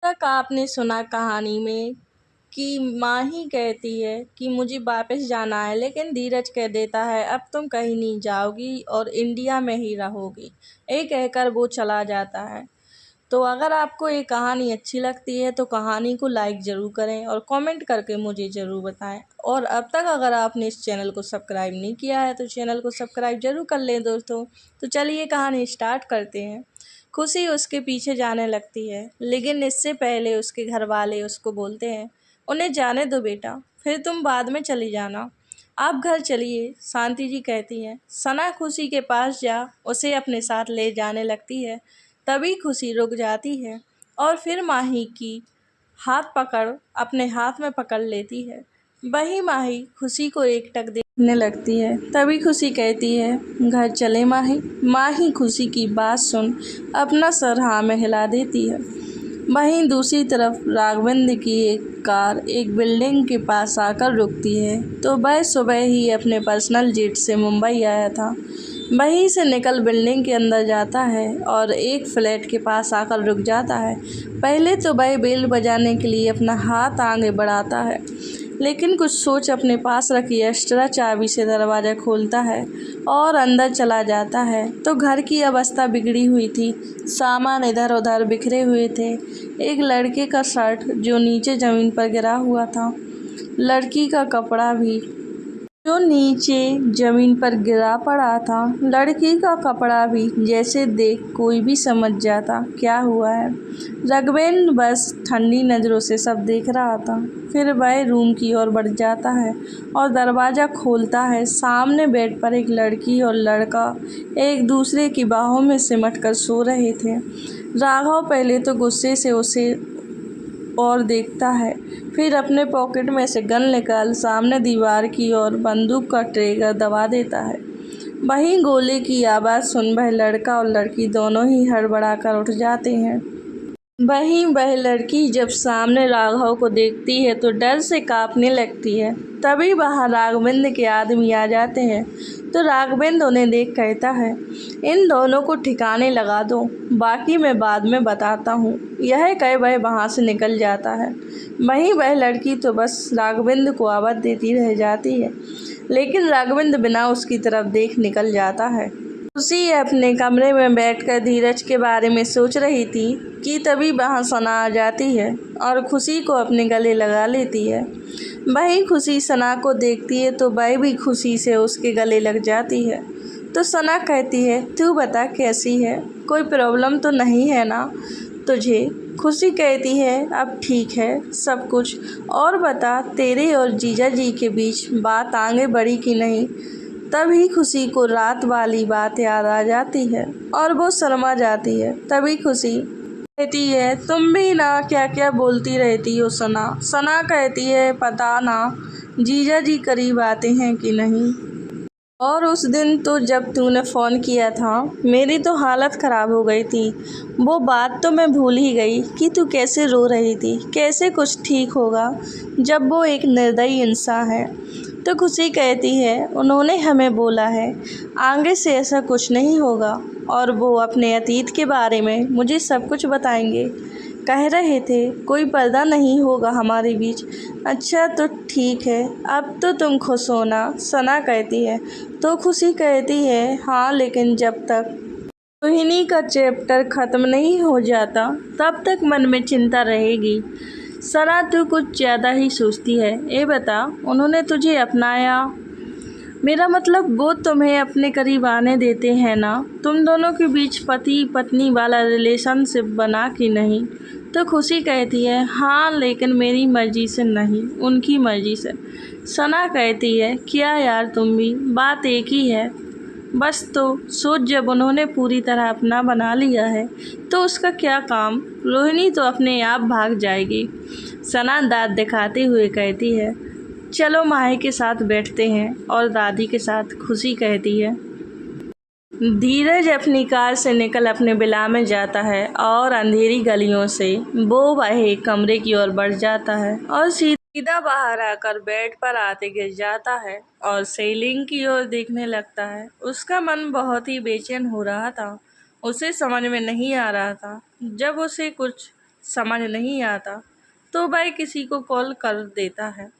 तक आपने सुना कहानी में कि माही कहती है कि मुझे वापस जाना है, लेकिन धीरज कह देता है अब तुम कहीं नहीं जाओगी और इंडिया में ही रहोगी। ये कहकर वो चला जाता है। तो अगर आपको ये कहानी अच्छी लगती है तो कहानी को लाइक ज़रूर करें और कमेंट करके मुझे ज़रूर बताएं। और अब तक अगर आपने इस चैनल को सब्सक्राइब नहीं किया है तो चैनल को सब्सक्राइब ज़रूर कर लें दोस्तों। तो चलिए कहानी स्टार्ट करते हैं। खुशी उसके पीछे जाने लगती है, लेकिन इससे पहले उसके घर वाले उसको बोलते हैं उन्हें जाने दो बेटा, फिर तुम बाद में चली जाना। आप घर चलिए, शांति जी कहती हैं। सना खुशी के पास जा उसे अपने साथ ले जाने लगती है। तभी खुशी रुक जाती है और फिर माही की हाथ पकड़ अपने हाथ में पकड़ लेती है। वही माही खुशी को एकटक देखने लगती है। तभी खुशी कहती है घर चले माही। माही खुशी की बात सुन अपना सर हाँ में हिला देती है। वहीं दूसरी तरफ राघवेंद्र की एक कार एक बिल्डिंग के पास आकर रुकती है। तो वह सुबह ही अपने पर्सनल जेट से मुंबई आया था। वहीं से निकल बिल्डिंग के अंदर जाता है और एक फ्लैट के पास आकर रुक जाता है। पहले तो वह बेल बजाने के लिए अपना हाथ आगे बढ़ाता है, लेकिन कुछ सोच अपने पास रखी एक्स्ट्रा चाबी से दरवाज़ा खोलता है और अंदर चला जाता है। तो घर की अवस्था बिगड़ी हुई थी, सामान इधर उधर बिखरे हुए थे। एक लड़के का शर्ट जो नीचे ज़मीन पर गिरा हुआ था, लड़की का कपड़ा भी जो नीचे जमीन पर गिरा पड़ा था, लड़की का कपड़ा भी। जैसे देख कोई भी समझ जाता क्या हुआ है। राघवेंद्र बस ठंडी नज़रों से सब देख रहा था। फिर वह रूम की ओर बढ़ जाता है और दरवाज़ा खोलता है। सामने बेड पर एक लड़की और लड़का एक दूसरे की बाहों में सिमट कर सो रहे थे। राघव पहले तो गुस्से से उसे और देखता है, फिर अपने पॉकेट में से गन निकाल सामने दीवार की ओर बंदूक का ट्रिगर दबा देता है। वहीं गोले की आवाज़ सुन वह लड़का और लड़की दोनों ही हड़बड़ाकर उठ जाते हैं। वहीं वह लड़की जब सामने राघव को देखती है तो डर से कांपने लगती है। तभी वहां राघवेंद्र के आदमी आ जाते हैं। तो राघवेंद्र उन्हें देख कहता है इन दोनों को ठिकाने लगा दो, बाकी मैं बाद में बताता हूँ। यह कह वह वहां से निकल जाता है। वहीं वह लड़की तो बस राघवेंद्र को आवाज़ देती रह जाती है, लेकिन राघवेंद्र बिना उसकी तरफ देख निकल जाता है। खुशी अपने कमरे में बैठकर धीरज के बारे में सोच रही थी कि तभी वहाँ सना आ जाती है और खुशी को अपने गले लगा लेती है। वहीं खुशी सना को देखती है तो वह भी खुशी से उसके गले लग जाती है। तो सना कहती है तू बता कैसी है, कोई प्रॉब्लम तो नहीं है ना तुझे। खुशी कहती है अब ठीक है सब कुछ, और बता तेरे और जीजा जी के बीच बात आगे बढ़ी कि नहीं। तभी खुशी को रात वाली बात याद आ जाती है और वो शर्मा जाती है। तभी खुशी कहती है तुम भी ना क्या क्या बोलती रहती हो सना। सना कहती है पता ना जीजा जी करीब आते हैं कि नहीं, और उस दिन तो जब तूने फ़ोन किया था मेरी तो हालत ख़राब हो गई थी। वो बात तो मैं भूल ही गई कि तू कैसे रो रही थी। कैसे कुछ ठीक होगा जब वो एक निर्दयी इंसान है। तो खुशी कहती है उन्होंने हमें बोला है आगे से ऐसा कुछ नहीं होगा और वो अपने अतीत के बारे में मुझे सब कुछ बताएंगे। कह रहे थे कोई पर्दा नहीं होगा हमारे बीच। अच्छा तो ठीक है, अब तो तुम खुश हो ना, सना कहती है। तो खुशी कहती है हाँ, लेकिन जब तक रोहिणी का चैप्टर ख़त्म नहीं हो जाता तब तक मन में चिंता रहेगी। सना तू कुछ ज़्यादा ही सोचती है। ये बता उन्होंने तुझे अपनाया, मेरा मतलब वो तुम्हें अपने करीब आने देते हैं ना। तुम दोनों के बीच पति पत्नी वाला रिलेशनशिप बना कि नहीं। तो खुशी कहती है हाँ, लेकिन मेरी मर्ज़ी से नहीं, उनकी मर्ज़ी से। सना कहती है क्या यार तुम भी, बात एक ही है बस। तो सोच जब उन्होंने पूरी तरह अपना बना लिया है तो उसका क्या काम, रोहिणी तो अपने आप भाग जाएगी। सना दांत दिखाते हुए कहती है चलो माही के साथ बैठते हैं और दादी के साथ। खुशी कहती है। धीरज अपनी कार से निकल अपने विला में जाता है और अंधेरी गलियों से वो वह कमरे की ओर बढ़ जाता है और सीधा बाहर आकर बेड पर आते गिर जाता है और सीलिंग की ओर देखने लगता है। उसका मन बहुत ही बेचैन हो रहा था। उसे समझ में नहीं आ रहा था जब उसे कुछ समझ नहीं आता तो वह किसी को कॉल कर देता है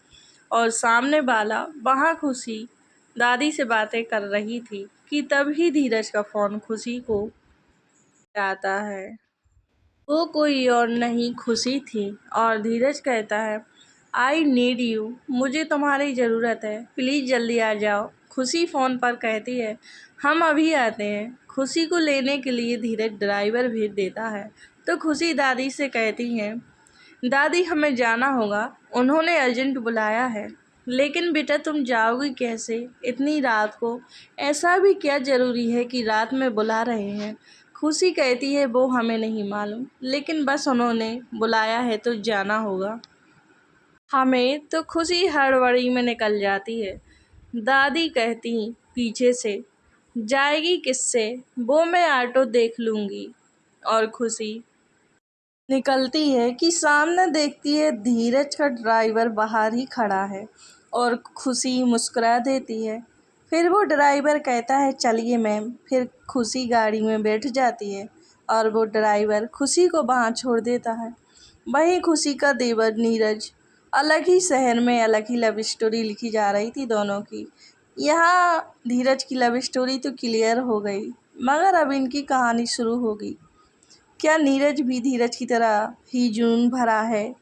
और सामने वाला वहाँ खुशी दादी से बातें कर रही थी कि तभी धीरज का फ़ोन खुशी को आता है। वो कोई और नहीं खुशी थी और धीरज कहता है, आई नीड यू, मुझे तुम्हारी ज़रूरत है, प्लीज़ जल्दी आ जाओ। खुशी फ़ोन पर कहती है, हम अभी आते हैं। खुशी को लेने के लिए धीरज ड्राइवर भेज देता है तो खुशी दादी से कहती है, दादी हमें जाना होगा, उन्होंने अर्जेंट बुलाया है। लेकिन बेटा तुम जाओगी कैसे इतनी रात को? ऐसा भी क्या ज़रूरी है कि रात में बुला रहे हैं? खुशी कहती है वो हमें नहीं मालूम, लेकिन बस उन्होंने बुलाया है तो जाना होगा हमें। तो खुशी हड़बड़ी में निकल जाती है। दादी कहती पीछे से, जाएगी किससे? वो मैं ऑटो देख लूँगी। और खुशी निकलती है कि सामने देखती है धीरज का ड्राइवर बाहर ही खड़ा है और खुशी मुस्कुरा देती है। फिर वो ड्राइवर कहता है, चलिए मैम। फिर खुशी गाड़ी में बैठ जाती है और वो ड्राइवर खुशी को वहाँ छोड़ देता है। वहीं खुशी का देवर नीरज, अलग ही शहर में अलग ही लव स्टोरी लिखी जा रही थी दोनों की। यहाँ धीरज की लव स्टोरी तो क्लियर हो गई, मगर अब इनकी कहानी शुरू होगी। क्या नीरज भी धीरज की तरह ही जुनून भरा है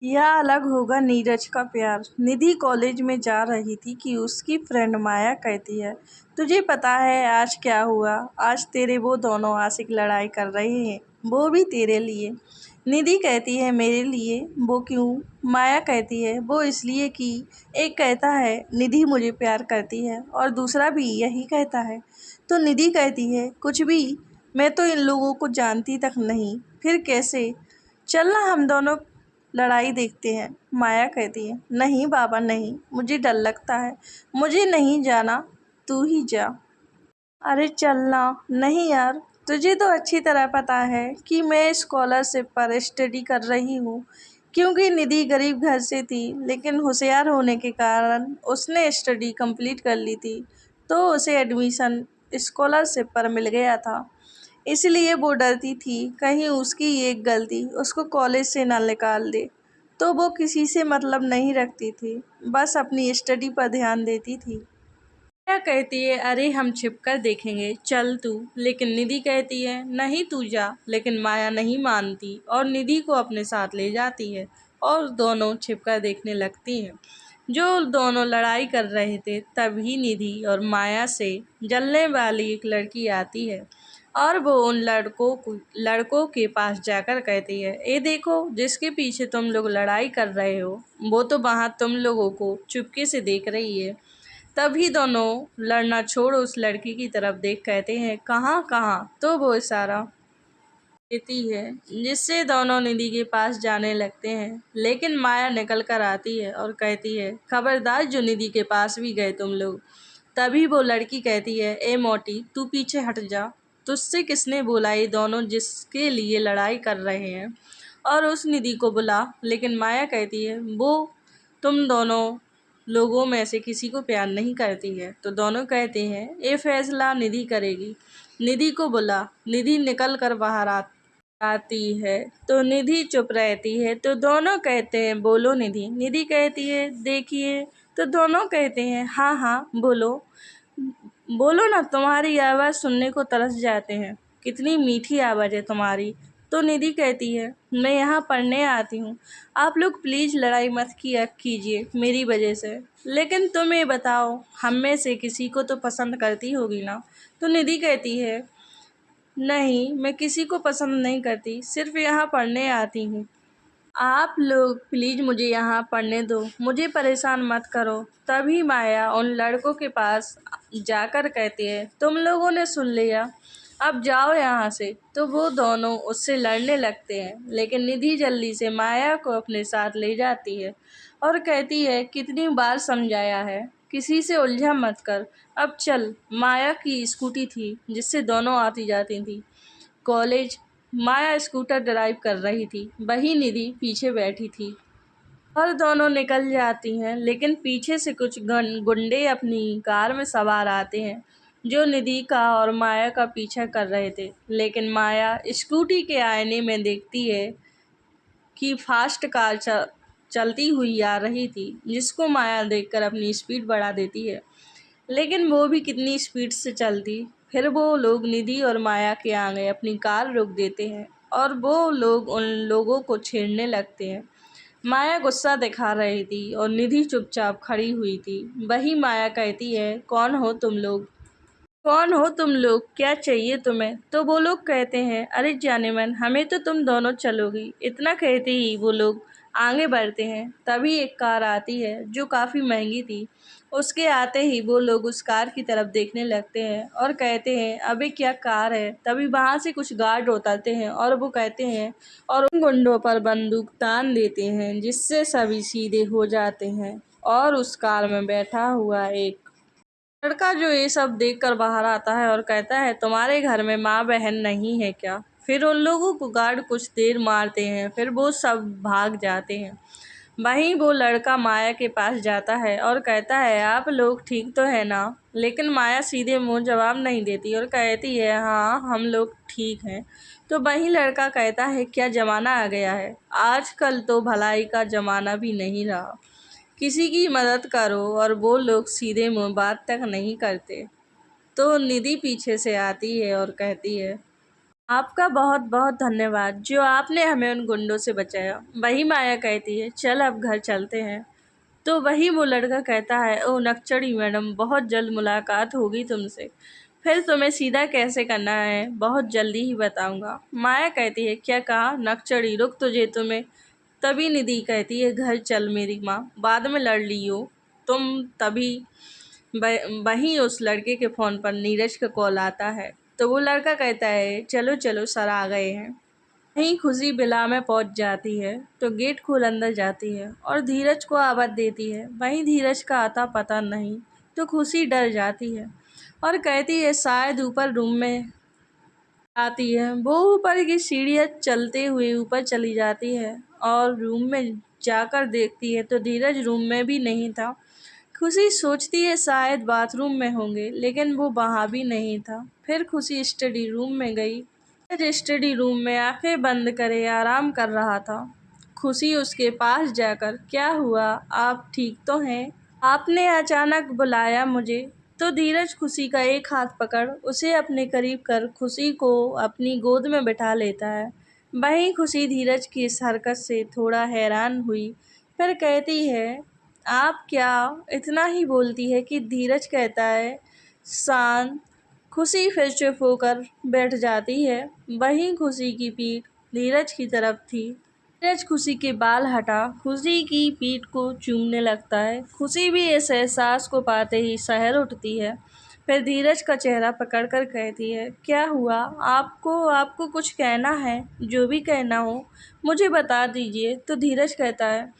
या अलग होगा नीरज का प्यार? निधि कॉलेज में जा रही थी कि उसकी फ्रेंड माया कहती है, तुझे पता है आज क्या हुआ? आज तेरे वो दोनों आशिक लड़ाई कर रहे हैं, वो भी तेरे लिए। निधि कहती है, मेरे लिए? वो क्यों? माया कहती है, वो इसलिए कि एक कहता है निधि मुझे प्यार करती है और दूसरा भी यही कहता है। तो निधि कहती है, कुछ भी, मैं तो इन लोगों को जानती तक नहीं, फिर कैसे? चलना हम दोनों लड़ाई देखते हैं। माया कहती है, नहीं बाबा नहीं, मुझे डर लगता है, मुझे नहीं जाना, तू ही जा। अरे चलना। नहीं यार, तुझे तो अच्छी तरह पता है कि मैं स्कॉलरशिप पर स्टडी कर रही हूँ। क्योंकि निधि गरीब घर से थी, लेकिन होशियार होने के कारण उसने स्टडी कंप्लीट कर ली थी, तो उसे एडमिशन स्कॉलरशिप पर मिल गया था। इसलिए वो डरती थी कहीं उसकी एक गलती उसको कॉलेज से ना निकाल दे। तो वो किसी से मतलब नहीं रखती थी, बस अपनी स्टडी पर ध्यान देती थी। माया कहती है, अरे हम छिपकर देखेंगे, चल तू। लेकिन निधि कहती है, नहीं तू जा। लेकिन माया नहीं मानती और निधि को अपने साथ ले जाती है और दोनों छिपकर देखने लगती हैं। जो दोनों लड़ाई कर रहे थे तभी निधि और माया से जलने वाली एक लड़की आती है और वो उन लड़कों के पास जाकर कहती है, ये देखो जिसके पीछे तुम लोग लड़ाई कर रहे हो, वो तो वहाँ तुम लोगों को चुपके से देख रही है। तभी दोनों लड़ना छोड़ उस लड़की की तरफ देख कहते हैं, कहाँ कहाँ? तो वो इशारा देती है जिससे दोनों निधि के पास जाने लगते हैं। लेकिन माया निकल कर आती है और कहती है, खबरदार जो निधि के पास भी गए तुम लोग। तभी वो लड़की कहती है, ए मोटी तू पीछे हट जा, तुझसे किसने बोला ये दोनों जिसके लिए लड़ाई कर रहे हैं और उस निधि को बुला। लेकिन माया कहती है, वो तुम दोनों लोगों में से किसी को प्यार नहीं करती है। तो दोनों कहते हैं, ये फैसला निधि करेगी, निधि को बुला। निधि निकल कर बाहर आती है तो निधि चुप रहती है। तो दोनों कहते हैं, बोलो निधि। निधि कहती है, देखिए। तो दोनों कहते हैं, हाँ हाँ बोलो, बोलो ना, तुम्हारी आवाज़ सुनने को तरस जाते हैं, कितनी मीठी आवाज़ है तुम्हारी। तो निधि कहती है, मैं यहाँ पढ़ने आती हूँ, आप लोग प्लीज़ लड़ाई मत किया कीजिए मेरी वजह से। लेकिन तुम ये बताओ, हम में से किसी को तो पसंद करती होगी ना? तो निधि कहती है, नहीं मैं किसी को पसंद नहीं करती, सिर्फ यहाँ पढ़ने आती हूँ। आप लोग प्लीज़ मुझे यहाँ पढ़ने दो, मुझे परेशान मत करो। तभी माया उन लड़कों के पास जाकर कहती है, तुम लोगों ने सुन लिया, अब जाओ यहाँ से। तो वो दोनों उससे लड़ने लगते हैं, लेकिन निधि जल्दी से माया को अपने साथ ले जाती है और कहती है, कितनी बार समझाया है, किसी से उलझा मत कर, अब चल। माया की स्कूटी थी जिससे दोनों आती जाती थी कॉलेज। माया स्कूटर ड्राइव कर रही थी, वही निधि पीछे बैठी थी और दोनों निकल जाती हैं। लेकिन पीछे से कुछ गुंडे अपनी कार में सवार आते हैं जो निधि का और माया का पीछा कर रहे थे। लेकिन माया स्कूटी के आईने में देखती है की फास्ट कार चलती हुई आ रही थी, जिसको माया देखकर अपनी स्पीड बढ़ा देती है। लेकिन वो भी कितनी स्पीड से चलती। फिर वो लोग निधि और माया के आगे अपनी कार रोक देते हैं और वो लोग उन लोगों को छेड़ने लगते हैं। माया गुस्सा दिखा रही थी और निधि चुपचाप खड़ी हुई थी। वही माया कहती है, कौन हो तुम लोग? कौन हो तुम लोग? क्या चाहिए तुम्हें? तो वो लोग कहते हैं, अरे जाने मन, हमें तो तुम दोनों चलोगी। इतना कहते ही वो लोग आगे बढ़ते हैं। तभी एक कार आती है जो काफ़ी महंगी थी। उसके आते ही वो लोग उस कार की तरफ देखने लगते हैं और कहते हैं, अबे क्या कार है। तभी वहाँ से कुछ गार्ड उतरते हैं और वो कहते हैं और उन गुंडों पर बंदूक तान देते हैं, जिससे सभी सीधे हो जाते हैं। और उस कार में बैठा हुआ एक लड़का जो ये सब देखकर बाहर आता है और कहता है, तुम्हारे घर में माँ बहन नहीं है क्या? फिर उन लोगों को गार्ड कुछ देर मारते हैं, फिर वो सब भाग जाते हैं। वहीं वो लड़का माया के पास जाता है और कहता है, आप लोग ठीक तो है ना? लेकिन माया सीधे मुंह जवाब नहीं देती और कहती है, हाँ हम लोग ठीक हैं। तो वहीं लड़का कहता है, क्या ज़माना आ गया है, आजकल तो भलाई का ज़माना भी नहीं रहा। किसी की मदद करो और वो लोग सीधे मुंह बात तक नहीं करते। तो निधि पीछे से आती है और कहती है, आपका बहुत बहुत धन्यवाद जो आपने हमें उन गुंडों से बचाया। वही माया कहती है, चल अब घर चलते हैं। तो वही वो लड़का कहता है, ओ नक्चड़ी मैडम, बहुत जल्द मुलाकात होगी तुमसे। फिर तुम्हें सीधा कैसे करना है बहुत जल्दी ही बताऊंगा। माया कहती है, क्या कहा? नक्चड़ी, रुक तुझे तुम्हें। तभी निधि कहती है, घर चल मेरी माँ, बाद में लड़ लियो तुम। तभी वहीं उस लड़के के फ़ोन पर नीरज का कॉल आता है। तो वो लड़का कहता है, चलो चलो सर आ गए हैं। वहीं खुशी विला में पहुंच जाती है तो गेट खोल अंदर जाती है और धीरज को आवाज़ देती है। वहीं धीरज का आता पता नहीं तो खुशी डर जाती है और कहती है, शायद ऊपर रूम में आती है। वो ऊपर की सीढ़ियाँ चलते हुए ऊपर चली जाती है और रूम में जाकर देखती है तो धीरज रूम में भी नहीं था। खुशी सोचती है शायद बाथरूम में होंगे, लेकिन वो वहाँ भी नहीं था। फिर खुशी स्टडी रूम में गई। धीरज स्टडी रूम में आंखें बंद करे आराम कर रहा था। खुशी उसके पास जाकर, क्या हुआ, आप ठीक तो हैं? आपने अचानक बुलाया मुझे। तो धीरज खुशी का एक हाथ पकड़ उसे अपने करीब कर खुशी को अपनी गोद में बिठा लेता है। वहीं खुशी धीरज की इस हरकत से थोड़ा हैरान हुई। फिर कहती है, आप क्या? इतना ही बोलती है कि धीरज कहता है, शांत। खुशी फिर चुप होकर बैठ जाती है। वहीं खुशी की पीठ धीरज की तरफ थी। धीरज खुशी के बाल हटा खुशी की पीठ को चूमने लगता है। खुशी भी इस एहसास को पाते ही सहर उठती है। फिर धीरज का चेहरा पकड़कर कहती है, क्या हुआ? आपको आपको कुछ कहना है? जो भी कहना हो मुझे बता दीजिए। तो धीरज कहता है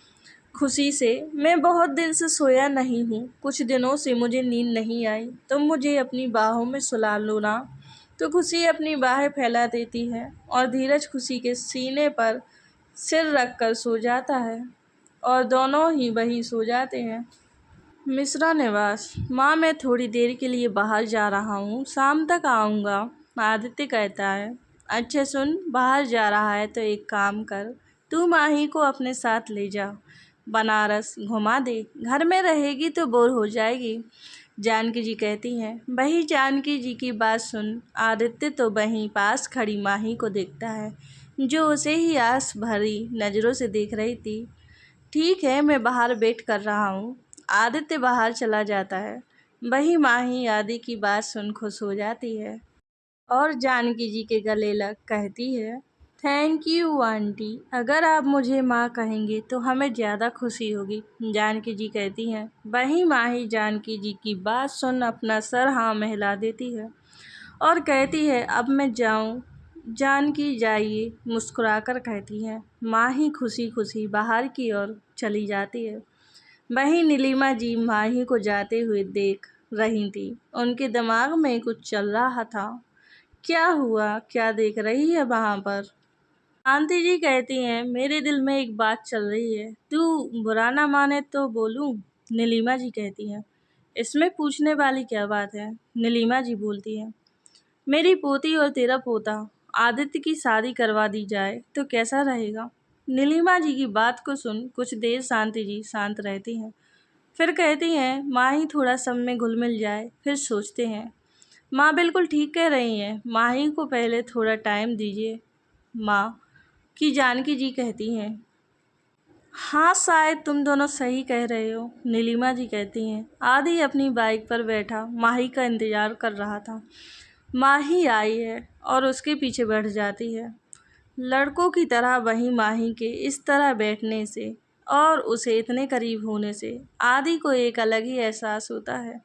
खुशी से, मैं बहुत दिन से सोया नहीं हूँ, कुछ दिनों से मुझे नींद नहीं आई, तुम मुझे अपनी बाहों में सुला लो ना। तो खुशी अपनी बाहें फैला देती है और धीरज खुशी के सीने पर सिर रखकर सो जाता है और दोनों ही वहीं सो जाते हैं। मिश्रा निवास। माँ, मैं थोड़ी देर के लिए बाहर जा रहा हूँ, शाम तक आऊँगा। आदित्य कहता है, अच्छा सुन, बाहर जा रहा है तो एक काम कर, तू माही को अपने साथ ले जा, बनारस घुमा दे। घर में रहेगी तो बोर हो जाएगी। जानकी जी कहती हैं। वही जानकी जी की बात सुन आदित्य तो वहीं पास खड़ी माही को देखता है, जो उसे ही आस भरी नज़रों से देख रही थी। ठीक है, मैं बाहर वेट कर रहा हूँ। आदित्य बाहर चला जाता है। वही माही आदि की बात सुन खुश हो जाती है और जानकी जी के गले लग कहती है, थैंक यू आंटी, अगर आप मुझे माँ कहेंगे तो हमें ज़्यादा खुशी होगी। जानकी जी कहती हैं। वहीं माही जानकी जी की बात सुन अपना सर हाँ में हिला देती है और कहती है, अब मैं जाऊँ? जानकी जाइए, मुस्कुराकर कहती है। माही खुशी खुशी बाहर की ओर चली जाती है। वहीं नीलिमा जी माही को जाते हुए देख रही थी। उनके दिमाग में कुछ चल रहा था। क्या हुआ? क्या देख रही है वहाँ पर? शांति जी कहती हैं, मेरे दिल में एक बात चल रही है, तू बुरा ना माने तो बोलूं? नीलिमा जी कहती हैं। इसमें पूछने वाली क्या बात है? नीलिमा जी बोलती हैं, मेरी पोती और तेरा पोता आदित्य की शादी करवा दी जाए तो कैसा रहेगा? नीलिमा जी की बात को सुन कुछ देर शांति जी शांत रहती हैं, फिर कहती हैं, माही थोड़ा सब में घुल मिल जाए, फिर सोचते हैं। माँ बिल्कुल ठीक कह रही हैं, माही को पहले थोड़ा टाइम दीजिए। माँ की जानकी जी कहती हैं, हाँ शायद तुम दोनों सही कह रहे हो। नीलिमा जी कहती हैं, आदि अपनी बाइक पर बैठा माही का इंतजार कर रहा था। माही आई है और उसके पीछे बैठ जाती है। लड़कों की तरह वहीं माही के इस तरह बैठने से और उसे इतने करीब होने से आदि को एक अलग ही एहसास होता है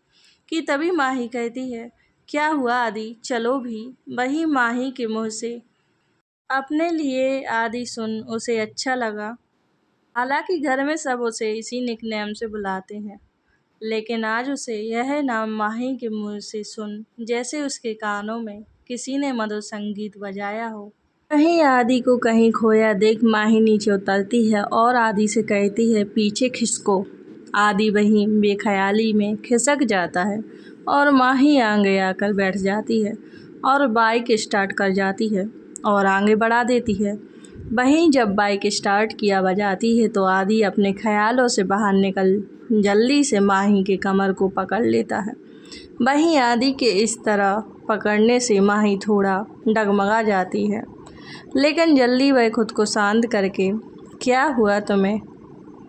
कि तभी माही कहती है, क्या हुआ आदि, चलो भी। वही माही के मुंह से अपने लिए आदि सुन उसे अच्छा लगा। हालांकि घर में सब उसे इसी निकनेम से बुलाते हैं, लेकिन आज उसे यह नाम माही के मुंह से सुन जैसे उसके कानों में किसी ने मधुर संगीत बजाया हो। कहीं आदि को कहीं खोया देख माही नीचे उतरती है और आदि से कहती है, पीछे खिसको। आदि वहीं बेख्याली में खिसक जाता है और माही आगे आकर बैठ जाती है और बाइक स्टार्ट कर जाती है और आगे बढ़ा देती है। वहीं जब बाइक स्टार्ट किया बजाती है तो आदि अपने ख्यालों से बाहर निकल जल्दी से माही के कमर को पकड़ लेता है। वहीं आदि के इस तरह पकड़ने से माही थोड़ा डगमगा जाती है, लेकिन जल्दी वह खुद को शांत करके, क्या हुआ तुम्हें,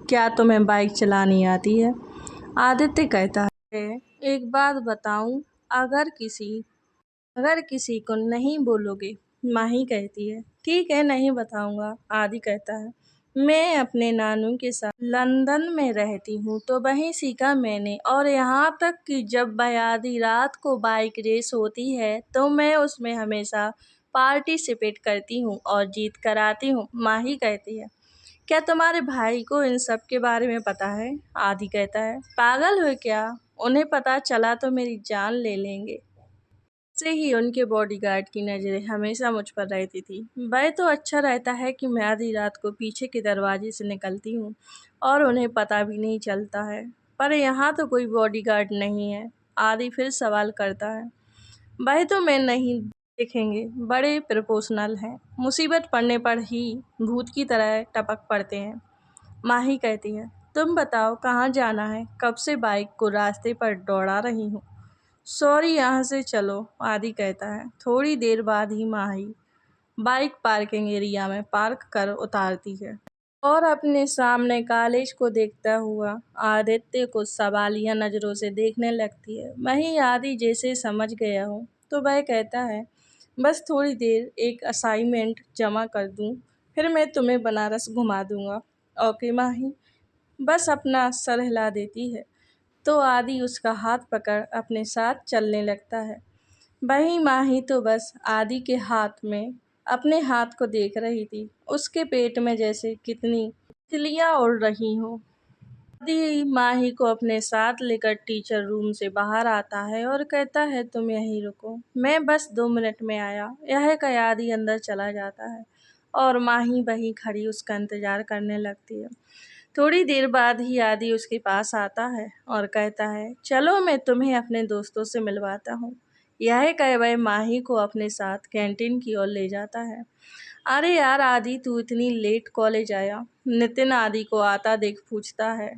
क्या तुम्हें बाइक चलानी आती है? आदित्य कहता है, एक बात बताऊं, अगर किसी को नहीं बोलोगे। माही कहती है, ठीक है नहीं बताऊंगा। आदि कहता है, मैं अपने नानू के साथ लंदन में रहती हूँ तो वहीं सीखा मैंने, और यहाँ तक कि जब वह आधी रात को बाइक रेस होती है तो मैं उसमें हमेशा पार्टिसिपेट करती हूँ और जीत कर आती हूँ। माही कहती है, क्या तुम्हारे भाई को इन सब के बारे में पता है? आदि कहता है, पागल हो क्या, उन्हें पता चला तो मेरी जान ले लेंगे। से ही उनके बॉडीगार्ड की नज़रें हमेशा मुझ पर रहती थी। वह तो अच्छा रहता है कि मैं आधी रात को पीछे के दरवाजे से निकलती हूँ और उन्हें पता भी नहीं चलता है, पर यहाँ तो कोई बॉडीगार्ड नहीं है। आदि फिर सवाल करता है, वह तो मैं नहीं देखेंगे, बड़े प्रोपोर्शनल हैं, मुसीबत पड़ने पर ही भूत की तरह टपक पड़ते हैं। माही कहती है, तुम बताओ कहाँ जाना है, कब से बाइक को रास्ते पर दौड़ा रही हूँ। सॉरी, यहाँ से चलो। आदि कहता है। थोड़ी देर बाद ही माही बाइक पार्किंग एरिया में पार्क कर उतारती है और अपने सामने कॉलेज को देखता हुआ आदित्य को सवालिया नज़रों से देखने लगती है। वहीं आदि जैसे समझ गया हो तो वह कहता है, बस थोड़ी देर, एक असाइनमेंट जमा कर दूँ, फिर मैं तुम्हें बनारस घुमा दूँगा। ओके माही। बस अपना सर हिला देती है तो आदि उसका हाथ पकड़ अपने साथ चलने लगता है। वहीं माही तो बस आदि के हाथ में अपने हाथ को देख रही थी, उसके पेट में जैसे कितनी तितलियां उड़ रही हो। आदि माही को अपने साथ लेकर टीचर रूम से बाहर आता है और कहता है, तुम यहीं रुको, मैं बस 2 मिनट में आया। यह कह आदि अंदर चला जाता है और माही वहीं खड़ी उसका इंतजार करने लगती है। थोड़ी देर बाद ही आदि उसके पास आता है और कहता है, चलो मैं तुम्हें अपने दोस्तों से मिलवाता हूँ। यह कह वह माही को अपने साथ कैंटीन की ओर ले जाता है। अरे यार आदि, तू इतनी लेट कॉलेज आया? नितिन आदि को आता देख पूछता है।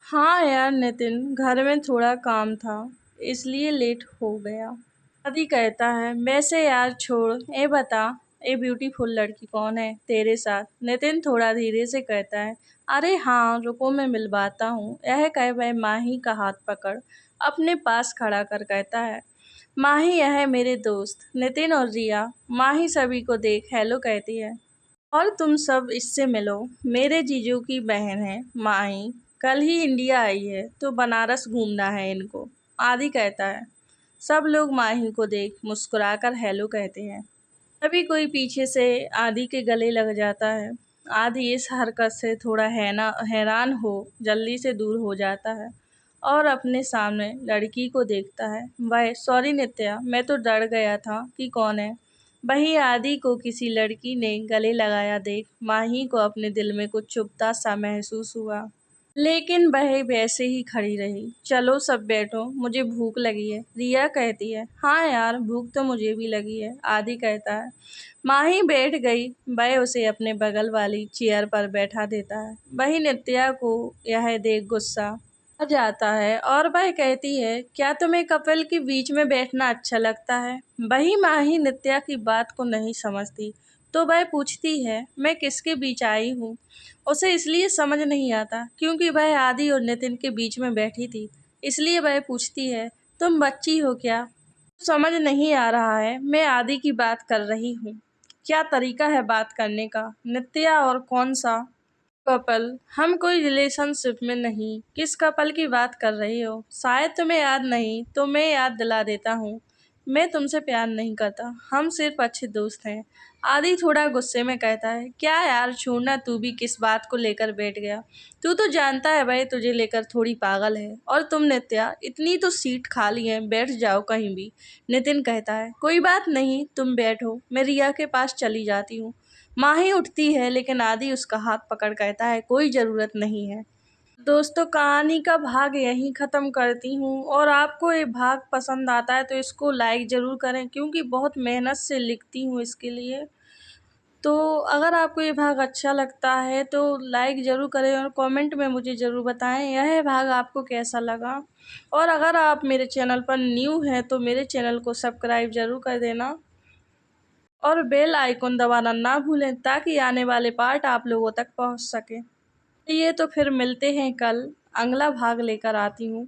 हाँ यार नितिन, घर में थोड़ा काम था इसलिए लेट हो गया। आदि कहता है, वैसे यार छोड़, ये बता, ये ब्यूटीफुल लड़की कौन है तेरे साथ? नितिन थोड़ा धीरे से कहता है, अरे हाँ रुको मैं मिलवाता हूँ। यह कह वह माही का हाथ पकड़ अपने पास खड़ा कर कहता है, माही यह है मेरे दोस्त नितिन और रिया। माही सभी को देख हेलो कहती है, और तुम सब इससे मिलो, मेरे जीजू की बहन है माही, कल ही इंडिया आई है तो बनारस घूमना है इनको। आदि कहता है। सब लोग माही को देख मुस्कुराकर हेलो कहते हैं। तभी कोई पीछे से आदि के गले लग जाता है। आदि इस हरकत से थोड़ा हैरान हो जल्दी से दूर हो जाता है और अपने सामने लड़की को देखता है। वह, सॉरी नित्या, मैं तो डर गया था कि कौन है। वहीं आदि को किसी लड़की ने गले लगाया देख माही को अपने दिल में कुछ चुभता सा महसूस हुआ। लेकिन वह वैसे ही खड़ी रही। चलो सब बैठो, मुझे भूख लगी है। रिया कहती है, हाँ यार भूख तो मुझे भी लगी है। आदि कहता है। माही बैठ गई। वह उसे अपने बगल वाली चेयर पर बैठा देता है। वही नित्या को यह देख गुस्सा आ जाता है और वह कहती है, क्या तुम्हें कपिल के बीच में बैठना अच्छा लगता है? वही माही नित्या की बात को नहीं समझती, तो वह पूछती है, मैं किसके बीच आई हूँ? उसे इसलिए समझ नहीं आता क्योंकि वह आदि और नितिन के बीच में बैठी थी। इसलिए वह पूछती है, तुम बच्ची हो क्या? समझ नहीं आ रहा है, मैं आदि की बात कर रही हूँ। क्या तरीका है बात करने का? नित्या और कौन सा कपल? हम कोई रिलेशनशिप में नहीं। किस कपल की बात कर रही हो? शायद तुम्हें याद नहीं, तो मैं याद दिला देता हूँ। मैं तुमसे प्यार नहीं करता, हम सिर्फ अच्छे दोस्त हैं। आदि थोड़ा गुस्से में कहता है, क्या यार छोड़ना, तू भी किस बात को लेकर बैठ गया? तू तो जानता है भाई तुझे लेकर थोड़ी पागल है। और तुम नित्या, इतनी तो सीट खाली है, बैठ जाओ कहीं भी। नितिन कहता है, कोई बात नहीं, तुम बैठो, मैं रिया के पास चली जाती हूँ। माही उठती है लेकिन आदि उसका हाथ पकड़ कहता है, कोई ज़रूरत नहीं है। दोस्तों, कहानी का भाग यहीं ख़त्म करती हूँ और आपको ये भाग पसंद आता है तो इसको लाइक ज़रूर करें क्योंकि बहुत मेहनत से लिखती हूँ इसके लिए। तो अगर आपको ये भाग अच्छा लगता है तो लाइक ज़रूर करें और कमेंट में मुझे ज़रूर बताएं यह भाग आपको कैसा लगा। और अगर आप मेरे चैनल पर न्यू हैं तो मेरे चैनल को सब्सक्राइब ज़रूर कर देना और बेल आइकन दबाना ना भूलें ताकि आने वाले पार्ट आप लोगों तक पहुंच सके। ये तो फिर मिलते हैं कल, अगला भाग लेकर आती हूँ।